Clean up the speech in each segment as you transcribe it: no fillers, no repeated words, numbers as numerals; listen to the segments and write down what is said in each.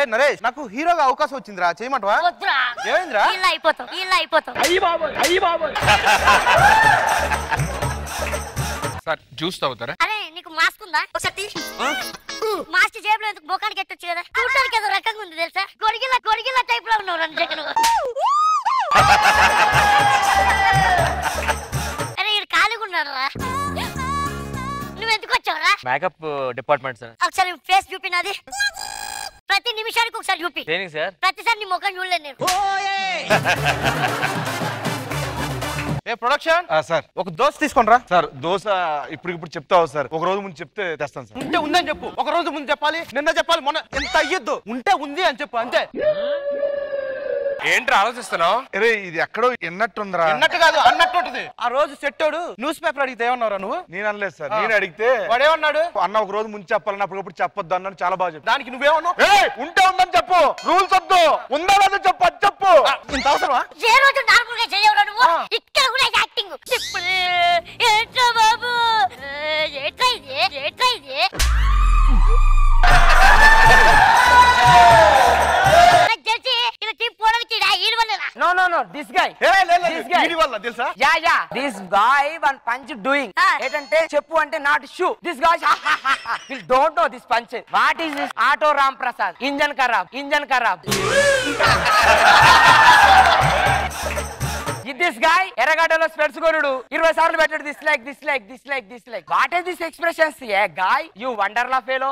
అరే నరేష్ నాకు హీరోగా అవకాశం వచ్చిందిరా చేయమంటవా ఏమైందిరా సార్ జ్యూస్ తాగుతారా అరే నీకు మాస్క్ ఉందా ఒకసారి మాస్క్ జేబులో ఎందుకు బొకానికి ఎట్టొచ్చు కదా చూడడానికి ఏదో రకంగా ఉంది తెలుసా గొరిగిలా టైప్ లో ఉన్నావు రెండు జగన్ అరే ఇక్కడ ఖాళీగా ఉన్నాడు రా నువ్వు ఎందుకు వచ్చావురా మేకప్ డిపార్ట్మెంట్ సార్ ఒకసారి ఫేస్ చూపినది ప్రతి నిమిషానికి ఒకసారి చూపి దేనికి సార్ ప్రతిసారి నీ ముఖం చూడలేదు నేను ఏ ప్రొడక్షన్ సార్ ఒక దోశ తీసుకోండి రా సార్ దోశ ఇప్పుడు చెప్తావు సార్ ఒక రోజు ముందు చెప్తే తెస్తాను సార్ ఉంటే ఉందని చెప్పు ఒక రోజు ముందు చెప్పాలి నిన్న చెప్పాలి మొన్న ఎంత అయ్యొద్దు ఉంటే ఉంది అని చెప్పు అంతే ఏంట్రా ఆలోచిస్తున్నావు అరే ఇది ఎక్కడో ఎన్నట్టుందిరా ఎన్నట్టు కాదు అన్నట్టు ఉంటుంది ఆ రోజు సెట్టోడు న్యూస్ పేపర్ అడిగితే ఏమన్నారా నువ్వు నేను అనలేదు సార్ నేను అడిగితే వాడేమన్నాడు అన్న ఒక రోజు ముందు చెప్పాలని అప్పటికప్పుడు చెప్పొద్దు అన్నాను చాలా బాగా చెప్పు దానికి నువ్వేమన్నావు ఉంటే ఉందని చెప్పు రూల్స్ వద్దు ఉందా లేదో చెప్పు అది చెప్పు ఇంత అవసరమా ఏ రోజు నార్మల్గా చేయవురా నువ్వు ఇక్కడ కూడా యాక్టింగ్ ఏంట్రా బాబు ఏట్రా ఇది No, this guy. This guy. Yeah. This guy one punch doing. ఏంటంటే చెప్పు అంటే not shoe. This guy we don't know this punch. What is this? Auto Ram Prasad. Engine kharab. This guy ఎర్రగడ్డలో స్పెట్స్ కొనుడు 20 సార్లు పెట్టాడు this like. What is this expressions? Yeah, guy, you wonderla fellow.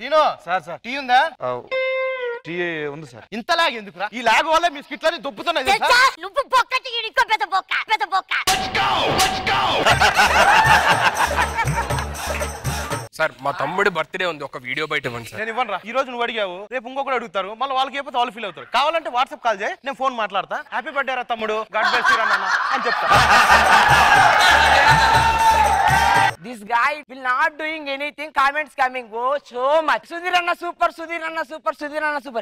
టీనో sir tea ఉందా tea ఉంది sir ఇంత lag ఎందుకురా ఈ log వల్ల మీ స్కిట్లని దొబ్బుతున్నాయి తెలుసా నువ్వు బొక్కటి ఇంకో పెద్ద బొక్క సార్ మా తమ్ముడి బర్త్డే ఉంది ఒక వీడియో బయట ఇవ్వండి సార్ నేను ఇవ్వను రా ఈ రోజు నువ్వు అడిగావు రేపు ఇంకొకటి అడుగుతారు మళ్ళీ వాళ్ళకి చెప్పితే వాళ్ళు ఫీల్ అవుతారు కావాలంటే వాట్సాప్ కాల్ చేయి నేను ఫోన్ మాట్లాడతా హ్యాపీ బర్త్డే రా తమ్ముడు గాడ్ బ్లెస్ యు అన్న అని చెప్తా This guy will not doing anything. Comments coming. Oh, so much. Sudhir Anna super.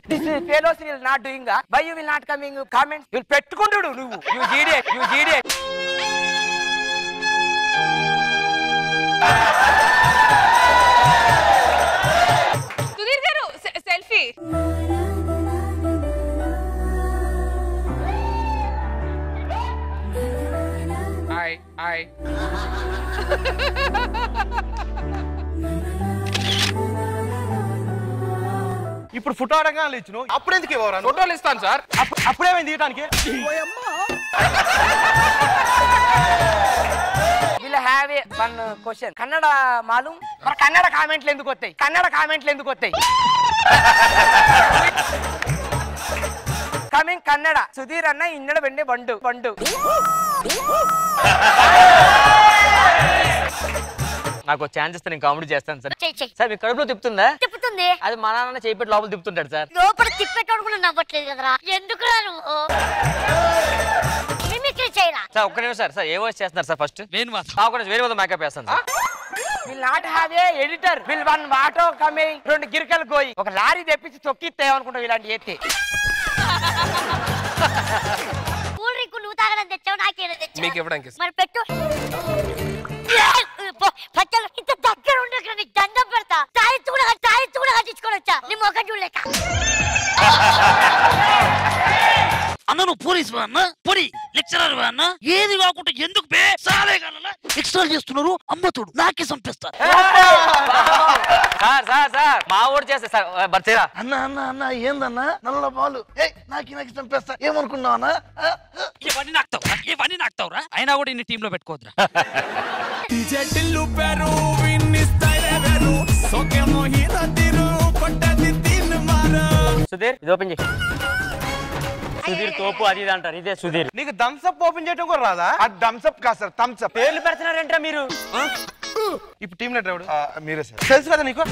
This fellows will not doing that. Why you will not coming? Comments. You'll pettukondudu nuvu. You idiot. Sudhir garu selfie. Hi. ఇప్పుడు photo అడగా ఇచ్చిన అప్పుడు ఎందుకు ఇవ్వరా ఫోటోలు ఇస్తాను sir అప్పుడేమైంది తీయడానికి We'll have one question. Kannada malum? Mar Kannada comment ఎందుకు వస్తాయి? Coming Kannada. Sudhir Anna innada vende bandu. నాకు ఛాన్స్ ఇస్తే నేను కామెడీ చేస్తాను సార్ చెయ్ సార్ మీ కడుపులో తిప్పుతుందా తిప్పుతుంది అది మా నాన్న చేయిపెట్టి లోపల తిప్పుతుంటాడు సార్ లోపల తిప్పేటోడు కూడా నవ్వట్లేదు కదరా ఎందుకురా నువ్వు మిమిక్రీ చేయరా సార్ ఒక్క నిమిషం సార్ ఏ వాయిస్ చేస్తున్నారు సార్ ఫస్ట్ వేరే మేకప్ వేస్తాను sir Will not have a editor. Will one auto coming. రెండు గిరికలు పోయి ఒక లారీ తెప్పించి తొక్కిత్తేమనుకుంటావు ఇలాంటి ఎత్తి కూల్ డ్రింక్ నువ్వు తాగడం తెచ్చావు నాకేదో తెచ్చావు మీకు ఇవ్వడానికి మరి పెట్టు పచ్చలు ఇంత దగ్గర ఉండక నీకు దండం పెడతా తాయిత్తు కూడా కట్టించుకొని వచ్చా నీ మొక్క చూడలేక అన్న నువ్వు పోలీసు అన్న పొడి లెక్చరర్ అన్న ఏది కాకుండా ఎందుకు సాలే కాల ఎక్స్ట్రా చేస్తున్నారు అమ్మతుడు నాకే చంపేస్తారు సార్ మా ఊరు చేస్తే సార్ బర్చేరా అన్న ఏందన్నా నల్ల బాలు నాకు చంపేస్తా ఏమనుకున్నావన్నా ఇవన్నీ నాకుతావురా అయినా కూడా ఇన్ని టీమ్ లో పెట్టుకోవద్దురా సుధీర్ ఇది ఓపెన్ చేయి సుధీర్ తోపు అది ఇది అంటారు ఇదే సుధీర్ నీకు థమ్స్అప్ ఓపెన్ చేయడం కూడా రాదా అది థమ్స్అప్ కాదు సార్ థమ్స్అప్ పేర్లు పెడుతున్నారంటే మీరు ఇప్పుడు టీమ్ లీడర్ ఎవడు మీరే సార్ తెలుసు కదా నీకు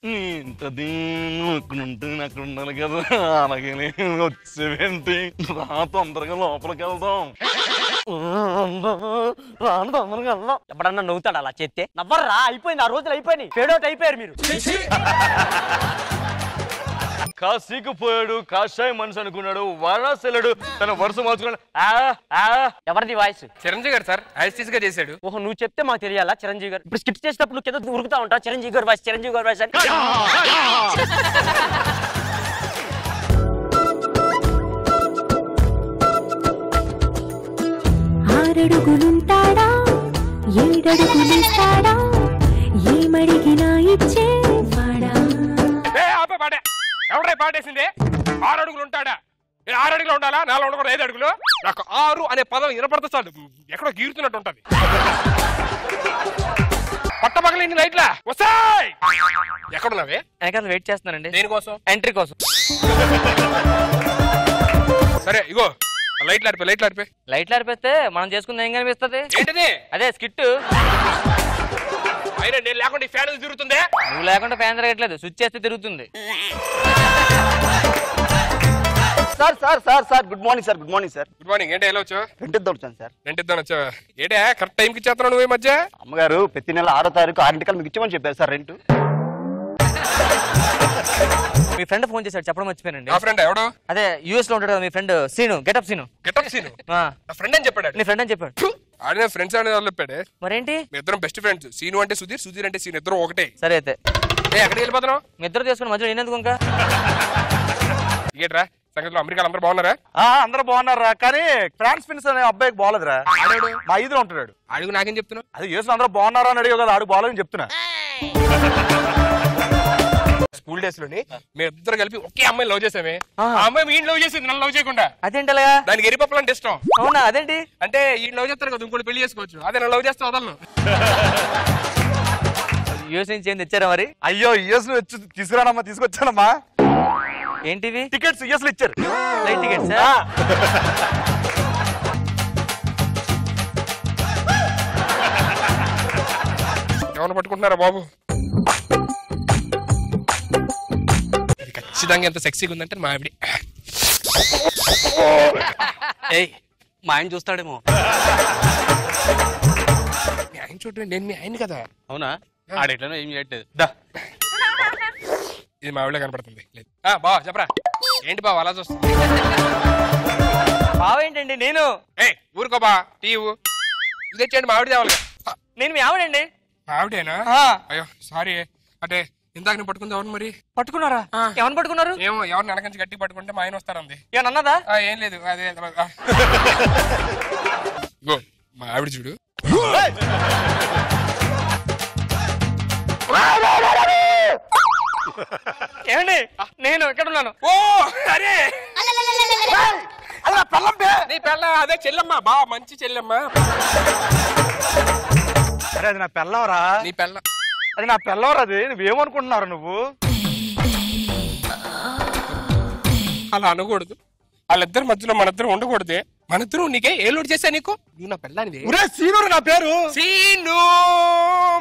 ఇంత దీన్ని అక్కడ ఉండాలి కదా అలాగే వచ్చేవేంటి రా తొందరగా లోపలికి వెళ్దాం రాను తొందరగా వెళ్దాం ఎప్పుడన్నా నవ్వుతాడు అలా చెప్తే నవ్వర్రా అయిపోయింది ఆ రోజులు అయిపోయినాయి ఫేడ్ అవుట్ అయిపోయారు మీరు కాశీకి పోయాడు, కాషాయ మనిషి అనుకున్నాడు, వారణాసిలాడు, తన వరుస మార్చుకున్నాడు. ఎవరిది వాయిస్? చిరంజీవి గారు సార్ యాజిటీస్ గా చేశాడు. ఓహో, నువ్వు చెప్తే మాకు తెలియాలా చిరంజీవి గారు? ఇప్పుడు స్కిట్ చేసేటప్పుడు కింద ఉరుకుతా ఉంటా చిరంజీవి గారు వాయిస్, చిరంజీవి గారు వాయిస్ అని. ఆరడుగులుంటాడా, ఏడడుగులిస్తాడా, ఏమడిగినా ఇచ్చేవాడా? ఎవడై పాటేసింది? 6 అడుగులు ఉంటాడా? 6 అడుగులు ఉండాలా? 4 ఉండకూడదు, 5 అడుగులు. నాకు 6 అనే పదం వినపడతా చాలు ఎక్కడో గీరుతున్నట్టు ఉంటది. పట్టపగలేండి నైట్లా వస్తాయ్. ఎక్కడున్నావే? వెనకాల వెయిట్ చేస్తున్నానండి. దేనికోసం? ఎంట్రీ కోసం. సరే ఇగో లైట్లు ఆడిపోయి లైట్లు ఆరిపేస్తే మనం చేసుకుంది ఏం కనిపిస్తుంది? ఏంటిది? అదే స్కిట్. అయినా నేను లేకుండా ఈ ఫ్యాన్ తిరుగుతుందే. నువ్వు లేకుండా ఫ్యాన్ తిరగట్లేదు, స్విచ్ చేస్తే తిరుగుతుంది. Sir good morning sir. Good morning sir. Good morning. ఏంటి ఎలా వచ్చావు? రెంట్ ఇద్దాం వచ్చాను సార్. రెంట్ ఇద్దాం వచ్చావా? ఏంటే కరెక్ట్ టైంకి ఇచ్చేస్తున్నావు నువ్వు ఈ మధ్య? అమ్మగారు ప్రతి నెల 6వ తారీఖు 6 మీకు ఇచ్చామని చెప్పారు సార్ రెంట్. మీ ఫ్రెండ్ ఫోన్ చేశాడు, చెప్పడం మర్చిపోయానండి. నా ఫ్రెండ్ ఎవడో? అదే యూఎస్ లో ఉంటాడు కదా మీ ఫ్రెండ్ సీను, గెటప్ సీను. నా ఫ్రెండ్ అని చెప్పాడు. నీ ఫ్రెండ్ అని చెప్పాడు. ఆడిన ఫ్రెండ్స్ అని చెప్పాడు. మరేంటి? మీ ఇద్దరం బెస్ట్ ఫ్రెండ్స్. సీను అంటే సుధీర్, సుధీర్ అంటే సీను, ఇద్దరు ఒకటే. సరే అయితే ఎక్కడికి వెళ్ళిపోతున్నావు? మీ ఇద్దరు తీసుకుని మధ్యలో నేనెందుకు ఇంకా? ఏంట్రా సంగతిలో అమెరికాలో అందరూ బాగున్నారా? అందరూ బాగున్నారా, కానీ ఫ్రాన్స్ ఫిన్స్ అనే అబ్బాయికి బాగోలేదురా. ఆడాడు మా ఐదులో ఉంటాడు. అడుగు నాకేం చెప్తున్నావు? అది యూఎస్ అందరూ బాగున్నారా అని అడిగావు కదా, ఆడు బాగోలేదని చెప్తున్నా. స్కూల్ డేస్ లోని మేము ఇద్దరు కలిపి ఒకే అమ్మాయి లవ్ చేసామే. ఆ అమ్మాయి మీ లవ్ చేసింది, నన్ను లవ్ చేయకుండా. అదేంటి అలాగా? దానికి ఎరిపప్పులు అంటే ఇష్టం. అవునా? అదేంటి? అంటే ఈ లవ్ చేస్తారు కదా, ఇంకోటి పెళ్లి చేసుకోవచ్చు. అదే నన్ను లవ్ చేస్తా వదలను. యూఎస్ నుంచి ఏం తెచ్చారా మరి? అయ్యో యూఎస్ వచ్చి తీసుకురానమ్మా, తీసుకొచ్చానమ్మా. ఏంటివి? టికెట్స్ యూఎస్ లో ఇచ్చారు. Flight tickets. ఎవరు పట్టుకుంటున్నారా బాబు? ఖచ్చితంగా ఎంత సెక్సీగా ఉందంటే మా ఆవిడ. ఏయ్, మా ఆయన చూస్తాడేమో. మీ ఆయన చూడండి, నేను మీ ఆయన కదా. అవునా? ఆడెట్లనో ఏం చేయట్లేదు. ఇది మా ఆవిడ కనపడుతుంది. బా చెప్పరా, ఏంటి బావ అలా చూస్తుంది? బావేంటండి? నేను ఊరుకో బా, టీవు ఇది తెచ్చండి. మా ఆవిడ తేవాలి. నేను మీ ఆవిడండి. మా ఆవిడేనా? అయ్యో సారీ. అంటే ఇందాక నేను పట్టుకుంది ఎవరు మరి? పట్టుకున్నారా? ఎవరిని పట్టుకున్నారు? ఏమో, ఎవరిని వెనకంచి గట్టి పట్టుకుంటే మా ఆయన వస్తారంది. ఏమన్నా అన్నదా? ఏం లేదు. అదే గో మా ఆవిడ చూడు. ఏమండి, నేను ఎక్కడ ఉన్నాను? ఓ అరే నీ పెళ్ళ, అదే చెల్లెమ్మ, బా మంచి చెల్లెమ్మ. అరే అది నా పెళ్ళవరా. నీ పెళ్ళ అది నా పెళ్ళవరా. అది నువ్వేమనుకుంటున్నారు నువ్వు? అలా అనకూడదు. వాళ్ళిద్దరి మధ్యలో మనిద్దరం ఉండకూడదే. మనిద్దరం నీకే ఏ లోటు చేశా నీకు? నువ్వు నా పెళ్ళానిది. సీను నా పేరు. సీను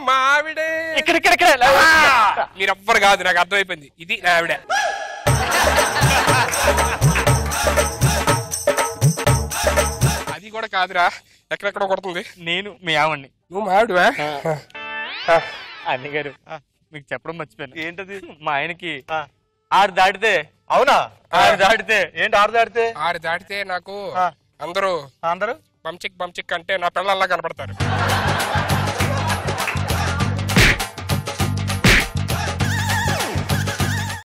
మా ఆవిడే. ఇక్కడ మీరెవ్వరు కాదు, నాకు అర్థమైపోయింది. ఇది నా ఆవిడ. అది కూడా కాదురా, ఎక్కడెక్కడ కొడుతుంది. నేను మీ ఆవిడ్ని. నువ్వు మా ఆవిడవా? అన్ని గారు మీకు చెప్పడం మర్చిపోయాను. ఏంటది? మా ఆయనకి 6 దాటితే. అవునా? 6 దాటితే ఏంటి 6 దాటితే? 6 దాటితే నాకు అందరూ అందరూ బంచిక్ అంటే నా పిల్లల్లా కనపడతారు.